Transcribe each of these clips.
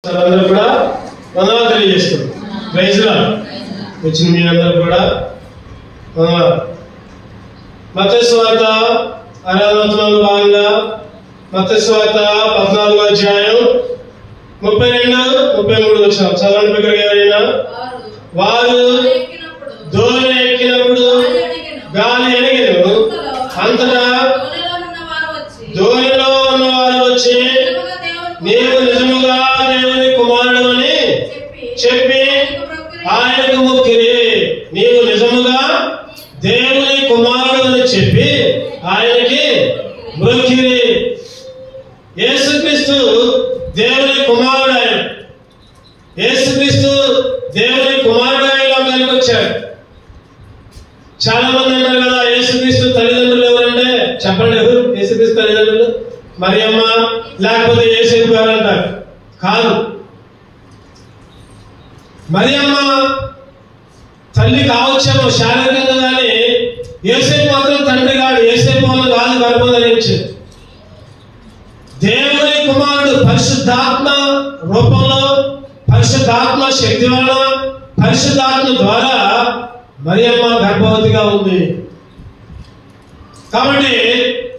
అందరూ కూడా వందనాలు తెలియజేస్తారు. Praise lord. వచ్చిన మీ అందరూ కూడా వందనాలు. మత్తయి సువార్త ఆరాధనలో భాగంగా మత్తయి సువార్త 14వ అధ్యాయం 32-33 వచనం చదవండి. దగ్గరగా వారు దోణి ఎక్కినప్పుడు గాలి అణిగెను. అంతటా దోణిలో ఉన్నవారు వచ్చి నీవు నిజముగా దేవుని కుమారుడు అని చెప్పి ఆయనకు మొక్కిరి. నీవు నిజముగా దేవుని కుమారుడు అని చెప్పి ఆయనకి మొక్కిరి. యేసుక్రీస్తు దేవుని కుమారుడు. ఆయన యేసుక్రీస్తు దేవుని కుమారుడు లోకానికి వచ్చాడు. చాలా మంది అంటారు కదా, యేసుక్రీస్తు తల్లిదండ్రులు ఎవరంటే చెప్పండి. ఎవరు యేసుక్రీస్తు తల్లిదండ్రులు? మరియమ్మ లేకపోతే యేసేపు గారు అంటారు. కాదు, మరియమ్మ తల్లి కావచ్చేమో శారీరకంగా, కానీ యేసేపు మాత్రం తండ్రి కాదు. యేసేపు వల్ల కాదు గర్భం ధరించింది. దేవుని కుమారుడు పరిశుద్ధాత్మ రూపంలో, పరిశుద్ధాత్మ శక్తి వలన, పరిశుద్ధాత్మ ద్వారా మరియమ్మ గర్భవతిగా ఉంది. కాబట్టి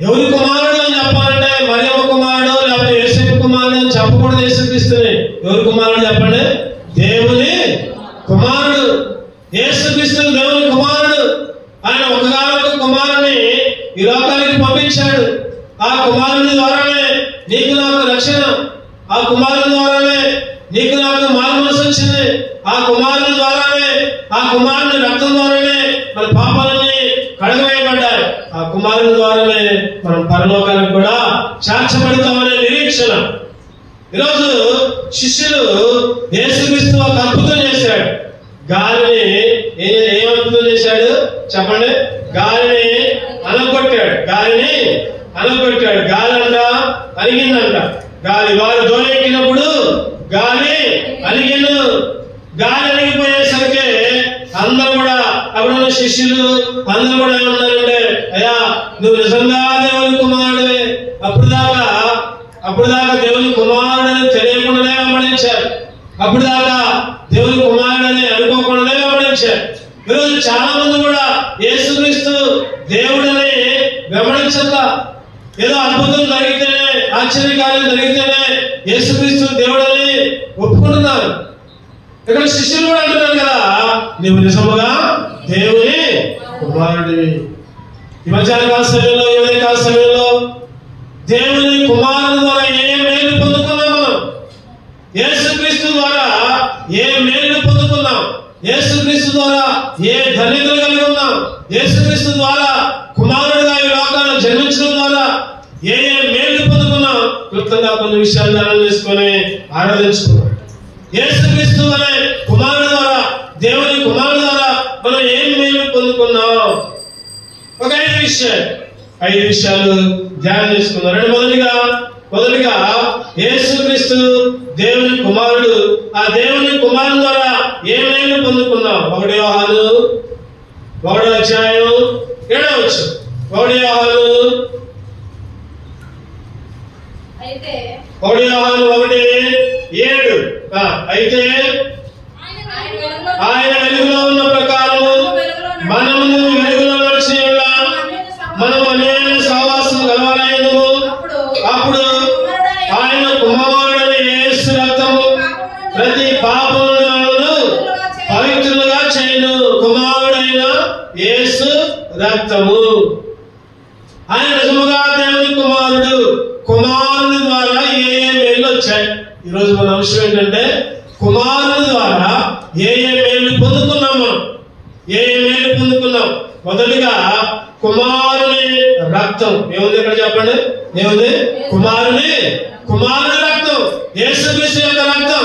ఎవరి కుమారుడు అని చెప్పాలంటే మరియమ్మ కుమారుడు లేకపోతే యేసేపు కుమారుడు అని చెప్పకూడదు. యేసుక్రీస్తుని ఎవరి కుమారుడు చెప్పండి? దేవుని కుమారుడు. యేసుక్రీస్తు దేవుని కుమారుడు. ఆయన ఒకగానొక కుమారుని ఈ లోకానికి పంపించాడు. ఆ కుమారుని ద్వారానే నీకు నాకు రక్షణ. ఆ కుమారుని ద్వారానే నీకు నాకు మారుమనసు వచ్చింది. ఆ కుమారుని ద్వారానే, ఆ కుమారుని రక్తం ద్వారానే మన పాపాలన్నీ కడగవేయబడ్డాయి. ఆ కుమారుని ద్వారానే మనం పరలోకానికి కూడా చేర్చబడతామనే నిరీక్షణ. ఈరోజు శిష్యులు యేసుక్రీస్తు ఒక అద్భుతం చేశాడు. గాలిని ఏం అద్భుతం చేశాడు చెప్పండి? గాలిని అనగొట్టాడు. గాలిని అనగొట్టాడు. గాలి అంట అలిగిందంట. గాలి వారు దోణి ఎక్కినప్పుడు గాలి అలిగిను. గాలి అలిగిపోయేసరికి అందరూ కూడా అక్కడ శిష్యులు అందరూ కూడా ఏమన్నారంటే, అయ్యా నువ్వు నిజంగా దేవుని కుమారుడే. అప్పుడు దాకా దేవుని కుమారుడని తెలియకుండానే వెంబడించారు. అప్పుడు దాకా దేవుని కుమారుడని అనుకోకుండానే వెంబడించారు. ఈరోజు చాలా మంది కూడా యేసుక్రీస్తు దేవుడని వెంబడించక, ఏదో అద్భుతం జరిగితేనే, ఆశ్చర్యకార్యం జరిగితేనే యేసుక్రీస్తు దేవుడని ఒప్పుకుంటున్నారు. ఇక్కడ శిష్యులు కూడా అంటున్నారు కదా, నీవు నిజముగా దేవుని కుమారుడివి. ఈ మధ్యాహ్నకాల సమయంలో, ఈ ఉదయకాల సమయంలో దేవుని కుమారుని ద్వారా ఏ మేలు పొందుకున్నాం మనం? యేసుక్రీస్తు ద్వారా ఏ మేలు పొందుకున్నాం? యేసుక్రీస్తు ద్వారా ఏ ధన్యతలు కలిగి ఉన్నాం? యేసుక్రీస్తు ద్వారా కుమారుడిగా ఈ లోకాన్ని జన్మించడం ద్వారా ఏ మేలు పొందుకున్నాం? క్లుప్తంగా కొన్ని విషయాలు ధ్యానం చేసుకొని ఆరాధించుకున్నాం. యేసుక్రీస్తు అనే కుమారుడు ద్వారా, దేవుని కుమారుడు ద్వారా మనం ఏం మేలు పొందుకున్నాం? ఒక 5 విషయాలు ధ్యానం చేసుకున్నాం. మొదటిగా యేసుక్రీస్తు దేవుని కుమారుడు. ఆ దేవుని కుమారుడు ద్వారా ఏ మేలు పొందుకున్నాం? 1 యోహాను 1వ అధ్యాయం 7వ వచనం. 1 యోహాను 1:7. అయితే ఆయన వెలుగులో ఉన్న ప్రకారము మనము వెలుగులో నడిచి మనం అనేక సహవాసం కలవాలయ్యము. అప్పుడు ఆయన కుమారుడైన యేసు రక్తము ప్రతి పాపములను పవిత్రులుగా చేయును. కుమారుడైన యేసు రక్తము. ఆయన నిజముగా దేవుని కుమారుడు. కుమారుని ద్వారా ఏ మేలు వచ్చాయి? ఈరోజు మన అంశం ఏంటంటే, కుమారుని ద్వారా ఏ మేలు పొందుకున్నాం మనం? ఏ మేలు పొందుకున్నాం? మొదటిగా కుమారుని రక్తం. ఏముంది ఇక్కడ చెప్పండి? ఏముంది? కుమారుని రక్తం, యేసుక్రీస్తు యొక్క రక్తం.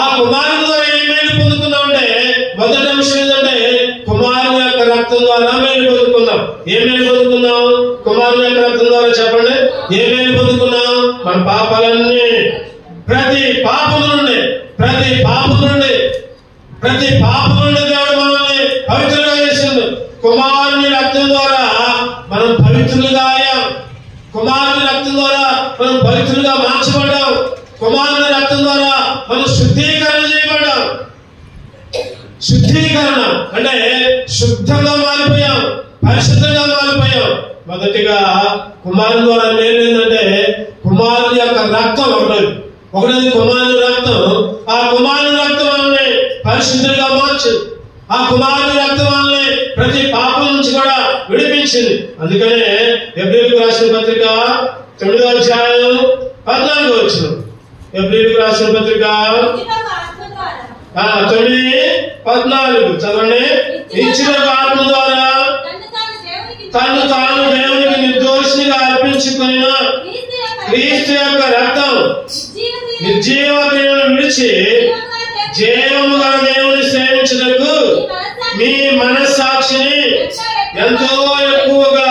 ఆ కుమారుని ద్వారా ఏ మేలు పొందుకున్నాం అంటే, మొదటి అంశం ఏంటంటే కుమారుని యొక్క రక్తం ద్వారా మేలు పొందుకున్నాం. ఏ మేలు పొందుకున్నాం? కుమారుని యొక్క రక్తం ద్వారా చెప్పండి. ఏ మేలు పొందుకున్నాం? మన పాపాలన్నీ, ప్రతి పాపం నుండి దేవుడు మనల్ని పవిత్రంగా చేసిండు. కుమారుని రక్తం ద్వారా మనం పవిత్రులుగా అయ్యాం. కుమారుని రక్తం ద్వారా మనం పవిత్రులుగా మార్చబడ్డాం. కుమారుని రక్తం ద్వారా మనం శుద్ధీకరణ చేయబడ్డాం. శుద్ధీకరణ అంటే శుద్ధంగా మారిపోయాం, పరిశుద్ధంగా మారిపోయాం. మొదటిగా కుమారుని ద్వారా ఏంటంటే కుమారుని యొక్క రక్తం ఒకటి కుమారుని రక్తం. ఆ కుమారుని రక్తం వల్లనే పరిశుద్ధంగా మార్చింది. ఆ కుమారుని రక్తం వల్లనే ప్రతి పాపం నుంచి కూడా విడిపించింది. అందుకనే ఎబ్రీయులకు రాసిన పత్రిక 9వ అధ్యాయం 14వ వచనం. ఎబ్రీయులకు రాసిన పత్రిక 9:14 చదవండి. ఇచ్చిన ఆత్మ ద్వారా తను తాను దేవునికి నిర్దోషిగా అర్పించుకున్న క్రీస్తు యొక్క రక్తం నిర్జీవ క్రియలను విడిచి జీవము గల దేవుని సేవించుటకు మీ మనస్సాక్షిని ఎంతో ఎక్కువగా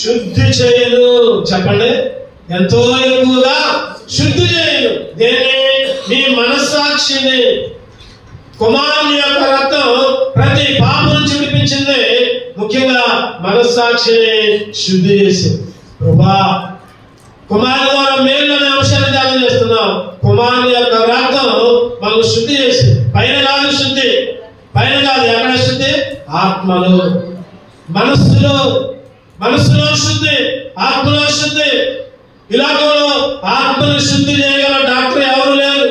శుద్ధి చేయను. చెప్పండి, ఎంతో ఎక్కువగా శుద్ధి చేయను. దేన్ని? మీ మనస్సాక్షిని. కుమారుని యొక్క రక్తం ప్రతి పాపం నుంచి విడిపించింది. ముఖ్యంగా మనస్సాక్షిని శుద్ధి చేసింది. ప్రభా, కుమారుని ద్వారా మేలు అనే అంశాన్ని ధ్యానం చేస్తున్నాం. కుమారుని యొక్క రక్తం మనం శుద్ధి చేసింది. పైన కాదు శుద్ధి, పైన కాదు. ఎక్కడ శుద్ధి? ఆత్మలో, మనస్సులో శుద్ధి, ఆత్మలో శుద్ధి. ఇలాగలో ఆత్మని శుద్ధి చేయగల డాక్టర్ ఎవరు లేరు,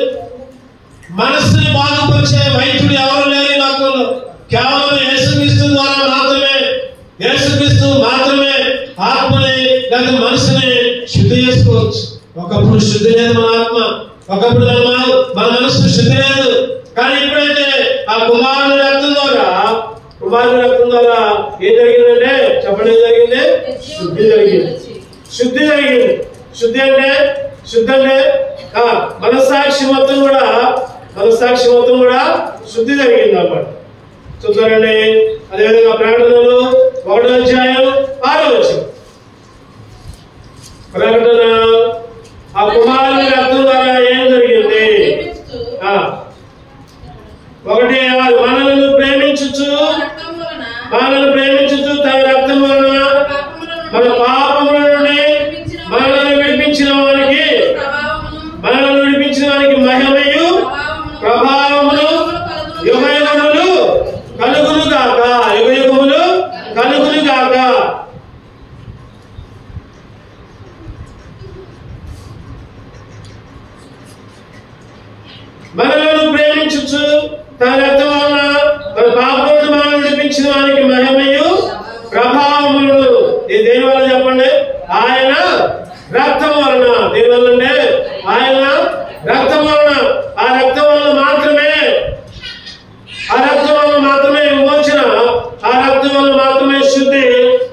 మనస్సుని బాగుపరిచే వైద్యుడు ఎవరు లేరు ఈ లోకంలో. కేవలం యేసుక్రీస్తు ద్వారా మాత్రమే, యేసుక్రీస్తు మాత్రమే ఆత్మని లేదా మనసుని శుద్ధి చేసుకోవచ్చు. ఒకప్పుడు శుద్ధి లేదు మన ఆత్మ, ఒకప్పుడు మన మనసు శుద్ధి లేదు. కానీ ఇప్పుడైతే ఆ కుమారుని రక్తం ద్వారా ఏం జరిగిందంటే చెప్పండి, ఏం జరిగింది? శుద్ధి జరిగింది. శుద్ధి అంటే మనస్సాక్షి మొత్తం కూడా శుద్ధి జరిగింది అన్నమాట. చూస్తారండి. అదేవిధంగా ప్రకటనలు 1వ అధ్యాయం 6వ వచనం. ప్రకటన ఆ కుమారుని రక్తం ద్వారా ఏం జరిగింది? 1:6 మనలను ప్రేమించుచు తన రక్తం వలన మన పాపముల నుండి మనలను విడిపించిన వారికి మహిమయు ప్రభావములు యుగయుగములు కలుగును గాక. మనలను ప్రేమించుచు తన రక్తం వలన మన పాపములను మనల్ని విడిపించిన వారికి మహిమయు ప్రభావములు. ఇది దేని వల్ల చెప్పండి? ఆయన రక్తం వలన. దేని వల్ల అంటే ఆయన రక్తం వలన. ఆ రక్తం వలన మాత్రమే విమోచన, ఆ రక్తం వలన మాత్రమే శుద్ధి,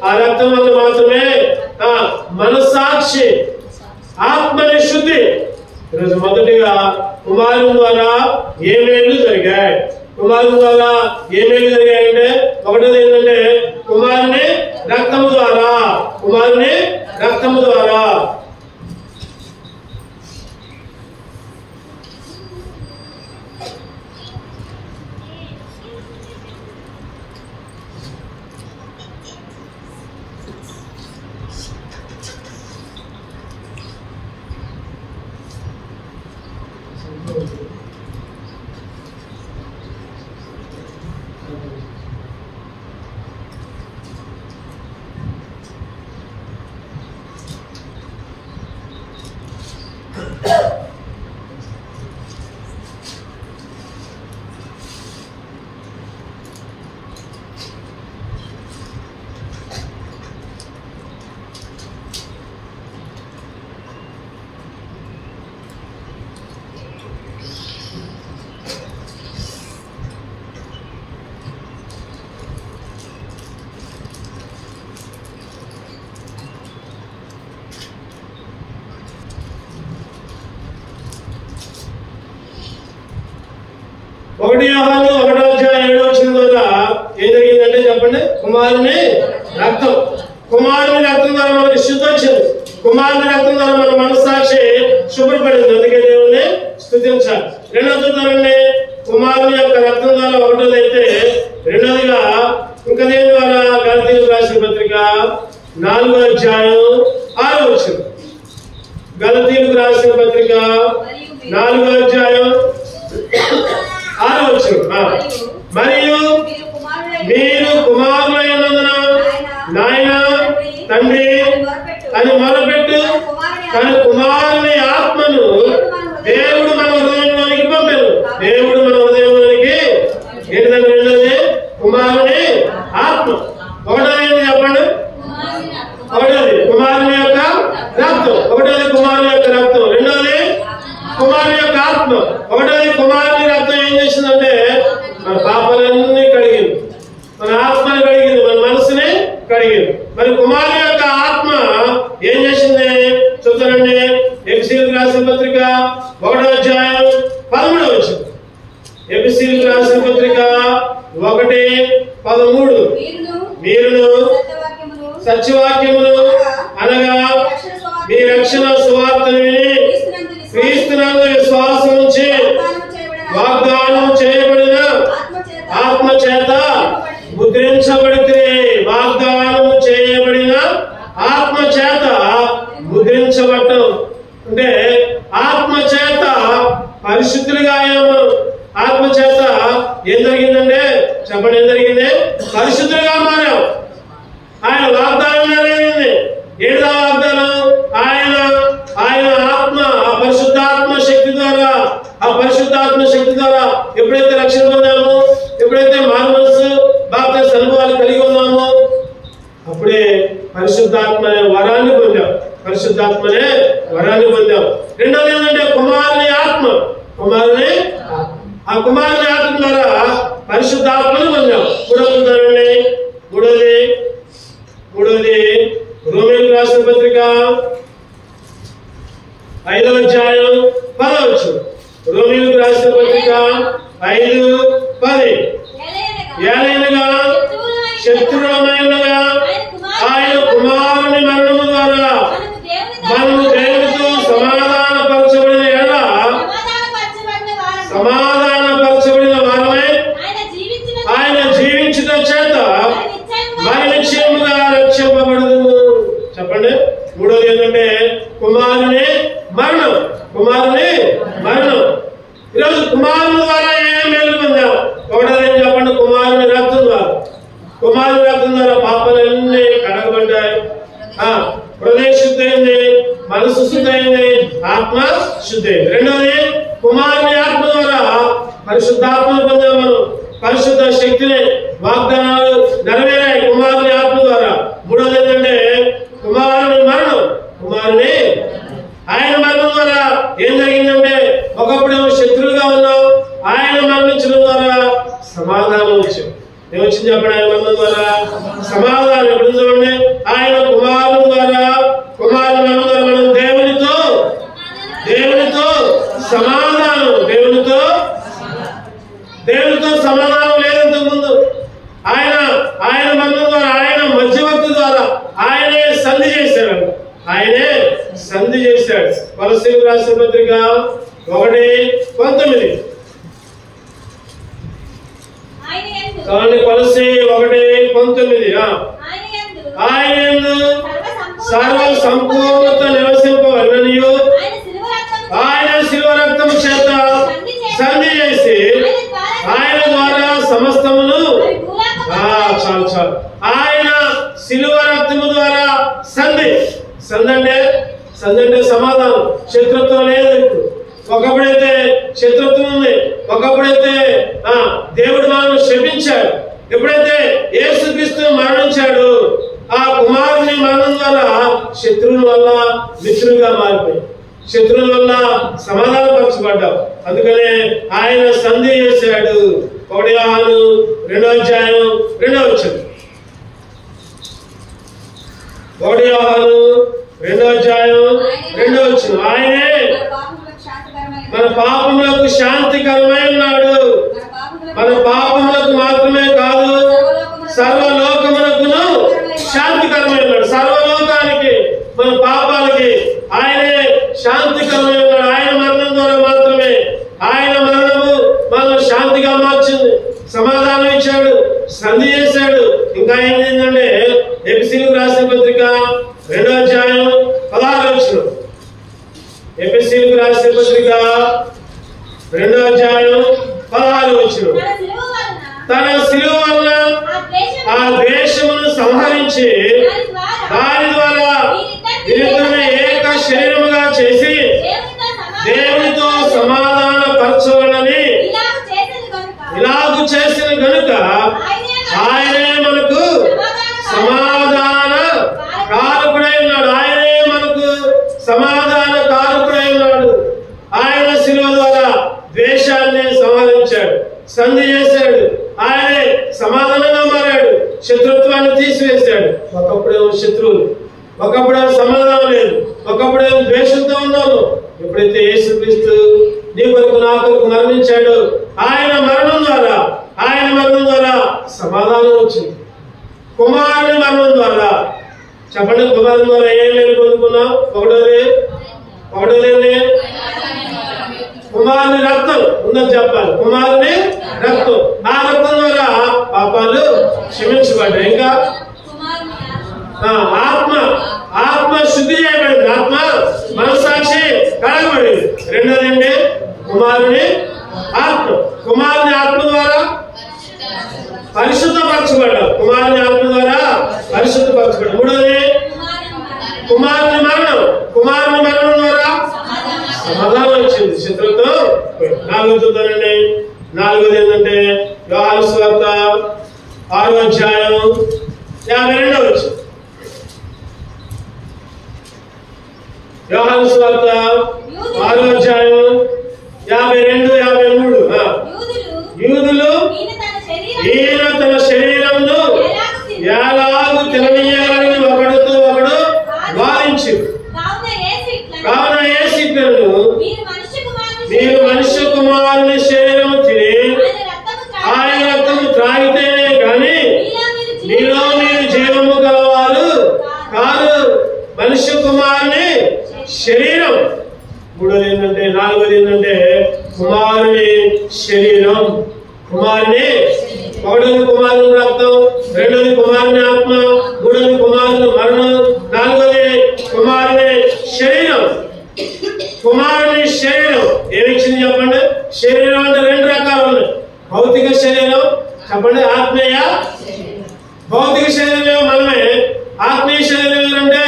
ఆ రక్తం వలన మాత్రమే మనస్సాక్షి, ఆత్మని శుద్ధి. ఈరోజు మొదటిగా కుమారుని ద్వారా ఏమేళ్ళు జరిగాయి? అంటే ఒకటోది ఏంటంటే కుమారుని రక్తము ద్వారా. ఒకటి యోహాను 1వ అధ్యాయం 7వ వచనం ద్వారా ఏం జరిగిందంటే చెప్పండి? కుమారుని రక్తం ద్వారా మనకి శుద్ధి వచ్చింది. కుమారుని రక్తం ద్వారా మన మనస్సాక్షి శుభ్రపడింది. అందుకే దేవుణ్ణి స్తుతించాలి. రెండవ చూద్దామండి. కుమారుని యొక్క రక్తం ద్వారా ఒకటోది అయితే, రెండోదిగా ఇంకా దేని ద్వారా? గలతీయులకు రాసిన పత్రిక 4వ అధ్యాయం 6వ వచనం. గలతీయులకు రాసిన పత్రిక 4వ అధ్యాయం 6వ వచనం. మరియు మీరు కుమారులైనందున నాయన తండ్రి అని మొరపెట్టు, తన కుమారుని ఆత్మను దేవుడు మన హృదయంలోనికి పంపారు. దేవుడు మన హృదయంలోనికి ఏంటంటే రెండోది కుమారుని ఆత్మ. ఒకటోది చెప్పండి, ఒకటోది కుమారుని యొక్క రక్తం, ఒకటోది కుమారుని యొక్క రక్తం, రెండోది కుమారుని యొక్క ఆత్మ. ఒకటోది కుమారుని రక్తం ఏం చేసిందంటే మన పాపాలన్నీ కడిగింది, మన ఆత్మని కడిగింది, మన మనసుని కడిగింది. మరి కుమారుని యొక్క ఆత్మ ఏం చేసింది చూస్తానండి. ఎఫెసీయులకు రాసిన పత్రిక 1వ అధ్యాయం 13వ వచనం. ఎఫెసీయులకు రాసిన పత్రిక 1:13. మీరును సత్యవాక్యమును అనగా మీ రక్షణ సువార్తను విని క్రీస్తునందు విశ్వాసం ఉంచి వాగ్దానం చేయబడిన ఆత్మ చేత ముద్రించబడితే, వాగ్దానం చేయబడిన ఆత్మ చేత ముద్రించబడటం అంటే ఆత్మ చేత పరిశుద్ధులుగా అయ్యాము. ఆత్మ చేత ఏం జరిగిందంటే చెప్పండి, ఏం జరిగింది? పరిశుద్ధులుగా మారాం. ఆయన వాగ్దానం నెరవేరింది. ఏడా వాగ్దానం? ఆయన ఆత్మ, ఆ పరిశుద్ధాత్మ శక్తి ద్వారా, ఆ పరిశుద్ధాత్మ శక్తి ద్వారా ఎప్పుడైతే రక్షణ పొందామో, ఎప్పుడైతే మారు మనసు బాప్తిస్మ అనుభవాలు కలిగి ఉన్నామో అప్పుడే పరిశుద్ధాత్మ అనే వరాన్ని పొందాం. పరిశుద్ధాత్మనే వరాన్ని పొందాం. రెండోది ఏంటంటే కుమారుని ఆత్మ. కుమారుని ఆ కుమారుని ఆత్మ ద్వారా పరిశుద్ధాత్మను పొందాం. మూడోది రోమీయులకు రాసిన పత్రిక 5వ అధ్యాయం 10వ వచనం. రోమీయులకు రాసిన పత్రిక 5:10. ఏలైనగా శత్రువులమైనగా ఆయన కుమారుని మరణము ద్వారా మనము దేవునితో సమాధానపరచబడిన ఎడల సమాధానపరచబడిన వారమై ఆయన జీవించుట చేత మరి నిశ్చయముగా రక్షింపబడదుము. చెప్పండి. మూడోది ఏంటంటే కుమారుని మరణం. కుమారుని మరణం. ఈరోజు కుమారుని ద్వారా ఏమేమి మేలు పొందాం? ఒకటోది ఏం చెప్పండి, కుమారుని రక్తం ద్వారా. కుమారుని రక్తం ద్వారా పాపాలన్నీ కడగబడ్డాయి. హృదయ శుద్ధి అయింది, మనసు శుద్ధి అయింది, ఆత్మ శుద్ధి అయింది. రెండోది కుమారుని ఆత్మ ద్వారా పరిశుద్ధాత్మను పొందాం. మనం పరిశుద్ధ శక్తిని వాగ్దానాలు నెరవేరాయి కుమారుని ఆత్మ ద్వారా. మూడోది ఏంటంటే కుమారుని మరణం. కుమారుని ఆయన మరణం ద్వారా ఏం జరిగిందంటే ఒకప్పుడు శత్రువులుగా ఉన్నాం, ఆయన మరణించడం ద్వారా సమాధానం వచ్చింది. ఏమొచ్చింది చెప్పండి? ఆయన మరణం ద్వారా సమాధానం. ఎప్పుడు చూడండి, ఆయన కుమారుని ద్వారా, కుమారుని మరణం ద్వారా మనం దేవునితో సమాధానం. దేవునితో సమాధానం లేదంత ముందు. ఆయన మరణం ద్వారా, ఆయన మధ్యవర్తి ద్వారా ఆయనే సంధి చేశాడు. కొలస్సీయులకు రాసిన పత్రిక 1:19. కొలస్సీ 1:19. ఆయన యందు సర్వ సంపూర్ణత నివసింపవలననియు ఆయన శిలువ రక్తము చేత సంధి చేసి ఆయన ద్వారా సమస్తమును చాలు ఆయన శిలువ రక్తము ద్వారా సంధి అంటే సమాధానం. శత్రుత్వం లేదు. ఒకప్పుడైతే శత్రుత్వం ఉంది, ఒకప్పుడైతే దేవుడు మనల్ని శపించాడు. ఎప్పుడైతే యేసుక్రీస్తు మరణించాడు, ఆ కుమారుని మరణం ద్వారా శత్రువుల వల్ల మిత్రులుగా మారిపోయి, శత్రువుల వల్ల సమాధానపరచబడ్డాం. అందుకనే ఆయన సంధి చేశాడు. 1 యోహాను 2వ అధ్యాయం 2వ వచనం. 1 యోహాను 2వ అధ్యాయం 2వ వచనం. ఆయనే మన పాపములకు శాంతికరమై ఉన్నాడు. మన పాపములకు మాత్రమే కాదు, సర్వలోకమునకును శాంతికరమై ఉన్నాడు. సర్వలోకానికి, మన పాపాలకి ఆయనే శాంతికరమై ఉన్నాడు. ఆయన మరణం ద్వారా మాత్రమే. ఆయన మరణము మనం శాంతిగా మార్చింది, సమాధానం ఇచ్చాడు, సంధి చేశాడు. ఇంకా ఏం చేసిందంటే ఎఫెసీయులకు రాసిన పత్రిక 2వ అధ్యాయం 16వ వచనం. ఎఫెసీయులకు రాసిన పత్రిక 2వ అధ్యాయం 16వ వచనం. తన సిలువ వలన ఆ ద్వేషమును సంహరించి దాని ద్వారా వీరిద్దరిని ఏక శరీరముగా చేసి దేవునితో సమాధాన పరచవలనని ఇలాగు చేసిన గనుక ఆయనే మనకు సమాధాన కారకుడై ఉన్నాడు. ఆయనే మనకు సమాధాన కారకుడై ఉన్నాడు. ఆయన శిలువ ద్వారా ద్వేషాన్ని సంహరించాడు, సంధి చేశాడు. ఆయనే సమాధానంగా మారాడు, శత్రుత్వాన్ని తీసివేశాడు. ఒకప్పుడేమో శత్రువులు, ఒకప్పుడేమో సమాధానం లేదు, ఒకప్పుడేమో ద్వేషంతో ఉన్నాము. ఎప్పుడైతే యేసుక్రీస్తు నీ కొరకు నా కొరకు మరణించాడు, ఆయన మరణం ద్వారా సమాధానం వచ్చింది. కుమారుని మరణం ద్వారా, చెప్పండి, కుమారుని ద్వారా ఏం లేదు పొందుకున్నాం? ఒకటోది కుమారుని రక్తం ఉందని చెప్పాలి. కుమారుని రక్తం, ఆ రక్తం ద్వారా పాపాలు క్షమించబడ్డాయి. ఇంకా ఆత్మ శుద్ధి చేయబడింది, ఆత్మ మనసాక్షి కడగబడింది. రెండోదండి కుమారుని ఆత్మ ద్వారా పరిశుద్ధపరచబడ్డాం. కుమారుని ఆత్మ ద్వారా పరిశుద్ధపరచబడ్డాం. మూడోది కుమారుని మరణం ద్వారా సమాధానం వచ్చింది, శత్రువుతో. నాలుగోది ఏంటంటే యోహాను సువార్త 6వ అధ్యాయం 52వ వచనం. యోహాను సువార్త 6వ అధ్యాయం 52, 53. యూదులు ఈయన తన శరీరమును ఎలాగు తిననీయాలని ఒకడితో ఒకడు వాదించారు. కావున యేసు ఇట్లను, మీరు మనుష్య కుమారుని శరీరము తిని ఆయన రక్తము త్రాగితేనే గాని మీలో మీరు జీవము గలవారు కాదు. మనుష్య కుమారుని శరీరం. నాలుగోది ఏంటంటే కుమారుని శరీరం. ఒకటోది కుమారుని రక్తం, రెండోది కుమారుని ఆత్మ, మూడోది కుమారుని మరణం, నాలుగోది కుమారుని శరీరం. కుమారుని శరీరం ఏమిచ్చింది చెప్పండి? శరీరం అంటే 2 రకాలు ఉన్నాయి. భౌతిక శరీరం, చెప్పండి, ఆత్మీయ. భౌతిక శరీరం మనమే. ఆత్మీయ శరీరం అంటే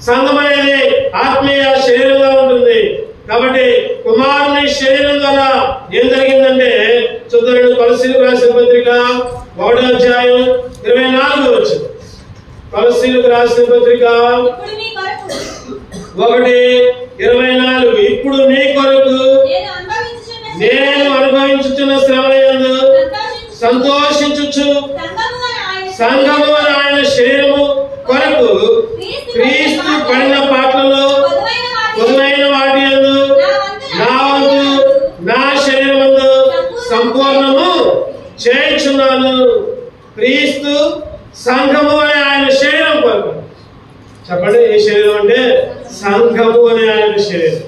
సంఘం అనేది ఆత్మీయ శరీరంగా ఉంటుంది. కాబట్టి కుమారుని శరీరం ద్వారా ఏం జరిగిందంటే చూద్దాం. కొలస్సీయులకు రాసిన పత్రిక 1వ అధ్యాయం 24వ వచనం. కొలస్సీయులకు రాసిన పత్రిక 1:24. ఇప్పుడు మీ కొరకు నేను అనుభవించుచున్న శ్రమలందు సంతోషించుచు సంఘము అని ఆయన శరీరము కొరకు క్రీస్తు పడిన పాటలలో పొదువైన వాటి యందు నా వంతు నా శరీరమందు సంపూర్ణము చేయించున్నాను. క్రీస్తు సంఘము అనే ఆయన శరీరం కొరకు. చెప్పండి, ఏ శరీరం అంటే సంఘము అనే ఆయన శరీరం.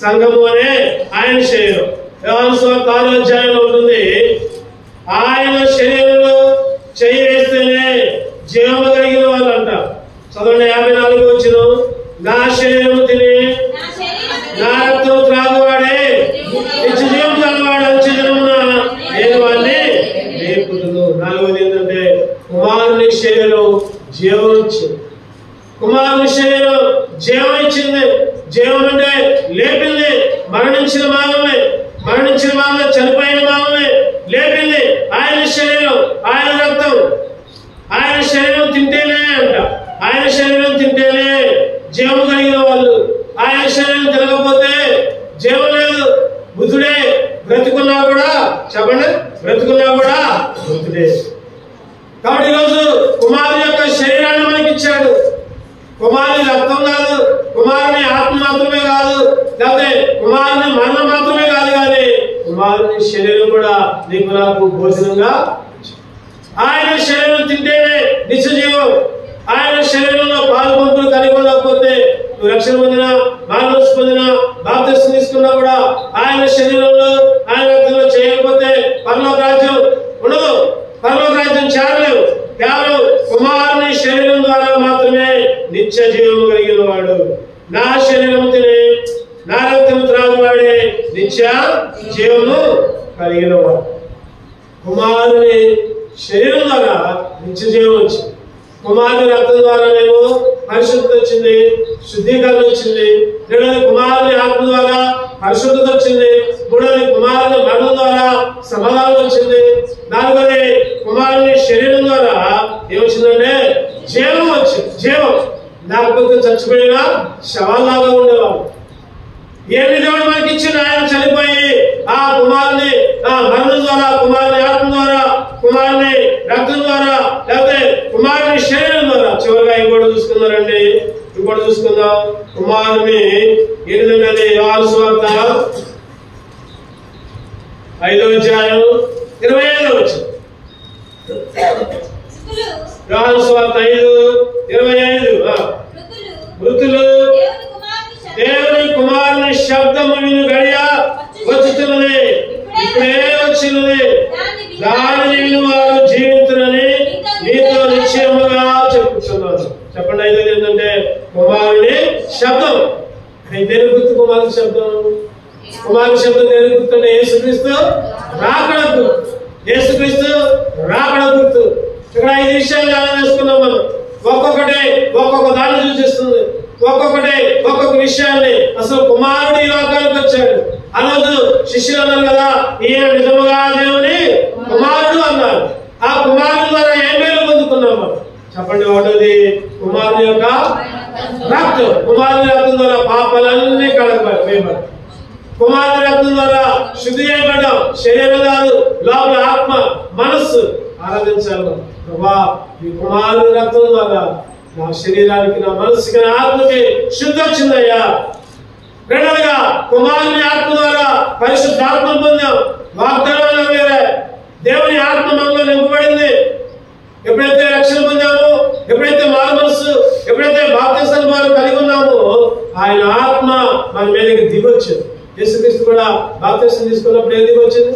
సంఘము అనే ఆయన శరీరం యోహాను సువార్త 6వ అధ్యాయంలో ఉంటుంది. ఆయన శరీరంలో చెయ్యి వేస్తేనే జీవము కలిగిన వాళ్ళు అంటారు. చదవండి 54వ వచనం. నా శరీరము తిని నా రక్తము త్రాగువాడే నిత్య జీవం కలవాడు, అంచె దినమున నేను వాడిని లేపుదును. నాలుగోది ఏంటంటే కుమారుని శరీరం జీవం ఇచ్చింది. కుమారుని శరీరం జీవం ఇచ్చింది. జీవం అంటే లేపింది. మరణించిన మానవుని చనిపోయిన మానవుని లేపింది. ఆయన శరీరం, ఆయన రక్తం. ఆయన శరీరం తింటేనే అంట, ఆయన శరీరం తింటేనే జీవం కలిగిన వాళ్ళు. ఆయన శరీరం తినకపోతే జీవం లేదు. బుద్ధుడే బ్రతుకున్నా కూడా, చెప్పండి, బ్రతుకున్నా కూడా బుద్ధుడే. కాబట్టి ఈరోజు కుమారుని యొక్క శరీరాన్ని మనకి ఇచ్చాడు. కుమారుని రక్తం కాదు, కుమారుని ఆత్మ మాత్రమే కాదు, లేకపోతే కుమారుని మరణం మాత్రమే కాదు, కానీ కుమారుని శరీరం కూడా నీకు నాకు భోజనంగా. ఆయన శరీరం తింటేనే నిత్య జీవం. ఆయన శరీరంలో పాలు పంపులు కలిగి ఉండకపోతే నువ్వు రక్షణ పొందినా, మానవస్ పొందినా, బాప్తిస్మం తీసుకున్నా కూడా ఆయన శరీరంలో ఆయన రక్తంలో చేయకపోతే పరలోక రాజ్యం ఉండదు, పరలోక రాజ్యం చేరలేవు. కేవలం కుమారుని శరీరం ద్వారా మాత్రమే నిత్య జీవము కలిగిన వాడు. నా శరీరం తిని నా రక్తం త్రాగువాడే నిత్య జీవము కలిగిన వారు. కుమారుని శరీరం ద్వారా నిత్య జీవం వచ్చింది. కుమారుని రక్తం ద్వారానేమో పరిశుద్ధత వచ్చింది, శుద్ధీకరణ వచ్చింది. రెండోది కుమారుని ఆత్మ ద్వారా పరిశుద్ధత వచ్చింది. మూడోది కుమారుని మరణం ద్వారా సమాధానం వచ్చింది. నాలుగోది కుమారుని శరీరం ద్వారా ఏమొచ్చిందంటే జీవం వచ్చింది. జీవం లేకపోతే చచ్చిపోయిన శవాల్లాగా ఉండేవాళ్ళు. ఏమి దేవుడు మనకి ఇచ్చిన ఆయన చనిపోయి ఆ కుమారుని మరణం ద్వారా, కుమారుని ఆత్మ ద్వారా, కుమారుని రక్తం ద్వారా, లేకపోతే కుమారుని శరీరం ద్వారా చివరిగా ఇంకోటి చూసుకున్నారండి. ఇంకోటి చూసుకుందాం. కుమారుని ఏంటంటే యోహాను సువార్త 5వ అధ్యాయం 25వ వచనం. యోహాను సువార్త 5:25. మృతులు దేవుని కుమారుని శబ్దము విను గడియ వచ్చుతున్నది, ఇప్పుడే వచ్చినది. దానిని విని వారు జీవించునని మీతో నిశ్చయముగా చెప్పుచున్నాను. చెప్పండి. 5వ ఏంటంటే కుమారుని శబ్దం. దేని గుర్తు కుమారుని శబ్దం? కుమారుని శబ్దం దేని గుర్తు అంటే యేసుక్రీస్తు రాకడ గుర్తు. యేసుక్రీస్తు రాకడ గుర్తు. ఇక్కడ 5 విషయాలు ధ్యానం చేసుకున్నాం మనం. ఒక్కొక్కటి ఒక్కొక్క దాన్ని సూచిస్తుంది. ఒక్కొక్కటి ఒక్కొక్క విషయాన్ని. అసలు కుమారుడు ఈ లోకానికి వచ్చాడు. ఆ రోజు శిష్యులు అన్నారు కదా, ఈయన నిజముగా దేవుని కుమారుడు అన్నారు. ఆ కుమారుడు ద్వారా ఏం మేలు పొందుకున్నాం మనం? చెప్పండి. ఒకటోది కుమారుని యొక్క రక్తం. కుమారుని రక్తం ద్వారా పాపాలన్నీ కడగబడి, కుమారుని రక్తం ద్వారా శుద్ధి చేయబడ్డాం. శరీరం కాదు, లోపల ఆత్మ, మనస్సు ఆరాధించాలి. ప్రభా, ఈ కుమారుని రక్తం ద్వారా నా శరీరానికి, నా మనస్సుకి, నా ఆత్మకి శుద్ధి వచ్చిందయ్యా. రెండవగా కుమారుని ఆత్మ ద్వారా పరిశుద్ధాత్మను పొందాం. వాగ్దానాలు వేరే దేవుని ఆత్మ మనలో నింపబడింది. ఎప్పుడైతే రక్షణ పొందామో, ఎప్పుడైతే మారు మనస్సు, ఎప్పుడైతే బాప్తిస్మం వారు కలిగి ఉన్నామో, ఆయన ఆత్మ మన మీదకి దిగొచ్చింది. యేసుక్రీస్తు కూడా బాప్తిస్మం తీసుకున్నప్పుడు ఏం దిగొచ్చింది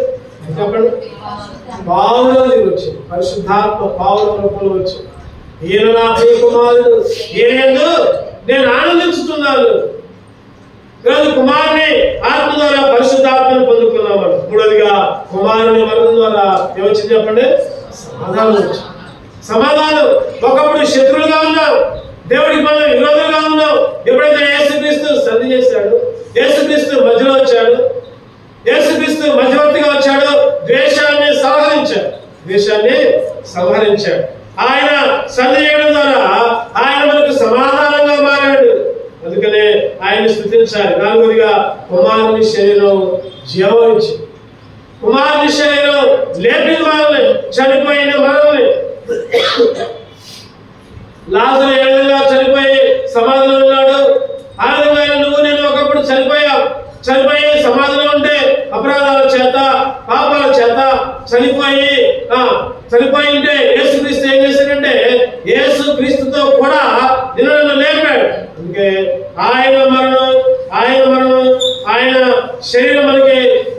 చెప్పండి? పావులో దిగొచ్చింది. పరిశుద్ధాత్మ పావుల రూపంలో వచ్చింది. ఈయన నా ప్రియ కుమారుడు, ఈయన నేను ఆనందించుతున్నాను. ఈరోజు కుమారుని ఆత్మ ద్వారా పరిశుద్ధాత్మను పొందుకున్నాము. మూడోదిగా కుమారుని మరణం ద్వారా ఏమొచ్చింది చెప్పండి? సమాధానం వచ్చింది. సమాధానం. ఒకప్పుడు శత్రువులుగా ఉన్నాం, దేవుడికి మనం విరోధులుగా ఉన్నాం. ఎప్పుడైతే యేసుక్రీస్తు సంధి చేశాడు, యేసుక్రీస్తు మధ్యలో వచ్చాడు, యేసుక్రీస్తు మధ్యవర్తిగా వచ్చాడు, ద్వేషాన్ని సంహరించాడు. ఆయన సంధి చేయడం ద్వారా ఆయన మనకు సమాధానంగా మారాడు. అందుకనే ఆయన స్తుతించాలి. నాలుగోదిగా కుమారుని శరీరం జీవమిచ్చి, కుమారుని శరీరం లేపిన వాళ్ళని, చనిపోయిన మనల్ని. లాజరు ఏ విధంగా చనిపోయి సమాధిలో ఉన్నాడు, ఆ విధంగా నువ్వు నేను ఒకప్పుడు చనిపోయి సమాధిలో ఉంటే అపరాధాల చేత, పాపాల చేత చనిపోయి ఉంటే యేసుక్రీస్తు ఏం చేశాడంటే యేసుక్రీస్తుతో కూడా నిన్ను లేపాడు. అందుకే ఆయన మరణం, ఆయన శరీరం మనకి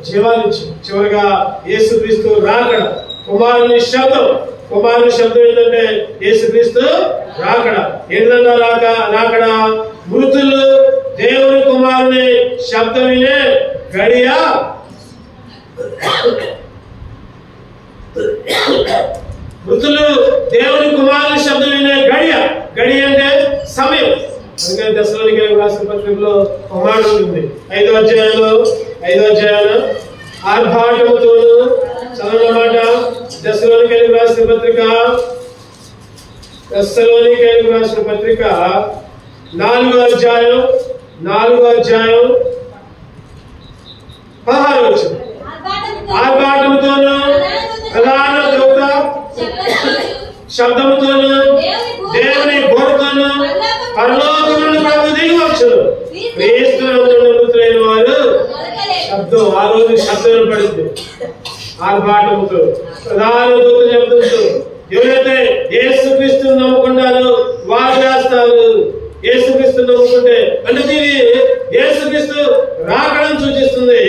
జీవాన్నిచ్చు. చివరిగా యేసుక్రీస్తు రాకడ. కుమారుని శబ్దం ఏంటంటే యేసుక్రీస్తు రాకడ. ఏంటంటే రాకడ మృతులు దేవుని కుమారుని శబ్దం వినే గడియ. మృతులు దేవుని కుమారుని శబ్దం వినే గడియ అంటే సమయం. అందుకని దశలోనికైన రాసిన పత్రికలో ఒక మాట ఉంటుంది. 5వ అధ్యాయంలో ఆర్భాటముతోను చదవన మాట. దశలోనికైన రాసిన పత్రిక 4వ అధ్యాయం 16వ వచనం. ఆర్భాటముతోను ప్రధాన దూత శబ్దముతోను దేవుని బోధతోను పరలోకం నుండి ప్రభు దిగి వచ్చును. క్రీస్తులైన వారు శబ్దం, ఆ రోజు శబ్దం పడింది. ఆర్భాటముతో ప్రధాన దూత శబ్దంతో ఎవరైతే యేసుక్రీస్తుని నమ్ముకుంటారో వారు చేస్తారు. యేసుక్రీస్తుని నమ్ముకుంటే అంటే దీని యేసుక్రీస్తు రాకడం సూచిస్తుంది.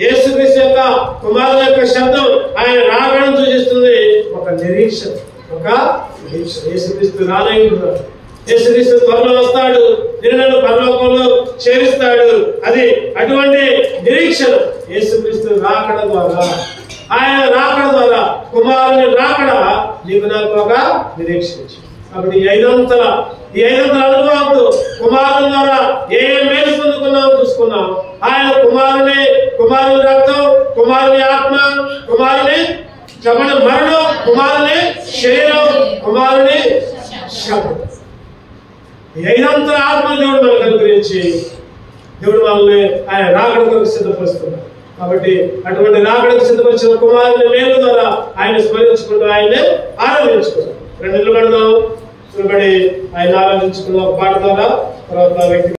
యేసుక్రీస్తు యొక్క కుమారుని యొక్క శబ్దం ఆయన రాకడం సూచిస్తుంది. ఒక నిరీక్షణ. యేసుక్రీస్తు రానయ్యున్నారు. యేసుక్రీస్తు త్వరలో వస్తాడు, నిన్ను పరలోకంలో చేరుస్తాడు. అది అటువంటి నిరీక్షణ యేసుక్రీస్తు రాకడ ద్వారా, ఆయన రాకడ ద్వారా, కుమారుని రాకడ నీకు నాకు ఒక నిరీక్షణ. కాబట్టి ఈ ఐదంతల అనుభవంతో కుమారుని ద్వారా ఏ మేలు పొందుకున్నామో చూసుకున్నాం. ఆయన కుమారుని రక్తం, కుమారుని ఆత్మ, కుమారుని మరణం, కుమారుని శరీరం, కుమారుని శబ్దం. ఈ ఐదంతల ఆత్మ దేవుడు మనకు అనుగ్రహించి దేవుడు మనల్ని ఆయన రాకడకు సిద్ధపరుస్తున్నాడు. కాబట్టి అటువంటి రాకడకు సిద్ధపరిచిన కుమారుని మేలు ద్వారా ఆయన స్మరించుకుంటూ ఆయన్ని ఆరాధించుకుంటాం. రెండు నిలబడదాం, నిలబడి ఆయన ఆరాధించుకున్న ఒక పాట ద్వారా తర్వాత వ్యక్తి